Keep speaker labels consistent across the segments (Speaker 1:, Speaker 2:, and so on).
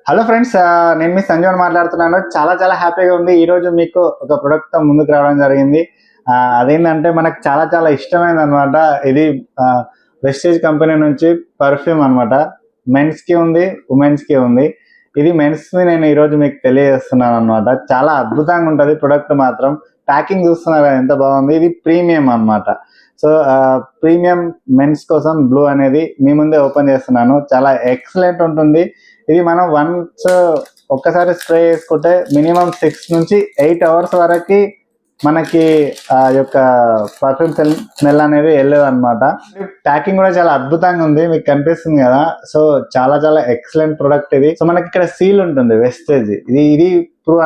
Speaker 1: Hello friends, నేను మీ సంజయ్ మాట్లాడుతున్నాను. చాలా హ్యాపీగా ఉంది. ఈరోజు మీకు ఒక ప్రొడక్ట్తో ముందుకు రావడం జరిగింది. అదేంటంటే మనకు చాలా ఇష్టమైనది అనమాట. ఇది వెస్టేజ్ కంపెనీ నుంచి పర్ఫ్యూమ్ అనమాట. మెన్స్కి ఉంది, ఉమెన్స్కి ఉంది. ఇది మెన్స్ని నేను ఈరోజు మీకు తెలియజేస్తున్నాను అనమాట. చాలా అద్భుతంగా ఉంటుంది ప్రొడక్ట్ మాత్రం. ప్యాకింగ్ చూస్తున్నారా ఎంత బాగుంది. ఇది ప్రీమియం అనమాట. సో ప్రీమియం మెన్స్ కోసం బ్లూ అనేది మీ ముందే ఓపెన్ చేస్తున్నాను. చాలా ఎక్సలెంట్ ఉంటుంది. ఇది మనం ఒక్కసారి స్ప్రే చేసుకుంటే మినిమం 6 నుంచి 8 అవర్స్ వరకు మనకి ఆ యొక్క పర్ఫ్యూమ్ స్మెల్ అనేది వెళ్ళదు అనమాట. ప్యాకింగ్ కూడా చాలా అద్భుతంగా ఉంది, మీకు కనిపిస్తుంది కదా. సో చాలా ఎక్సలెంట్ ప్రొడక్ట్ ఇది. సో మనకి ఇక్కడ సీల్ ఉంటుంది వెస్టేజ్. ఇది ప్రూవ్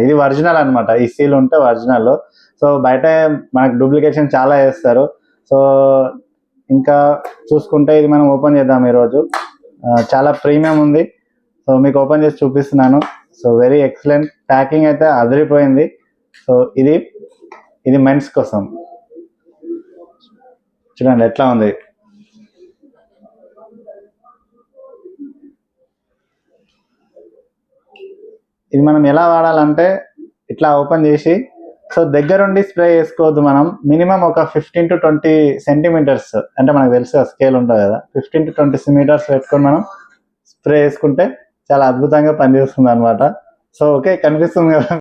Speaker 1: ఇది ఒరిజినల్ అనమాట. ఈ సీల్ ఉంటే ఒరిజినల్. సో బయట మనకు డూప్లికేషన్ చాలా చేస్తారు. సో ఇంకా చూసుకుంటే ఇది మనం ఓపెన్ చేద్దాం ఈరోజు. చాలా ప్రీమియం ఉంది. సో మీకు ఓపెన్ చేసి చూపిస్తున్నాను. So very excellent. ప్యాకింగ్ అయితే అదిరిపోయింది. సో ఇది మెన్స్ కోసం. చూడండి ఎట్లా ఉంది. ఇది మనం ఎలా వాడాలంటే ఇట్లా ఓపెన్ చేసి, సో దగ్గరుండి స్ప్రే చేసుకోవద్దు. మనం మినిమం ఒక 15 to 20 సెంటీమీటర్స్, అంటే మనకు తెలుసు స్కేల్ ఉంటుంది కదా, 15 to 20 మీటర్స్ పెట్టుకొని మనం స్ప్రే చేసుకుంటే చాలా అద్భుతంగా పనిచేస్తుంది అనమాట. సో ఓకే, కనిపిస్తుంది కదా.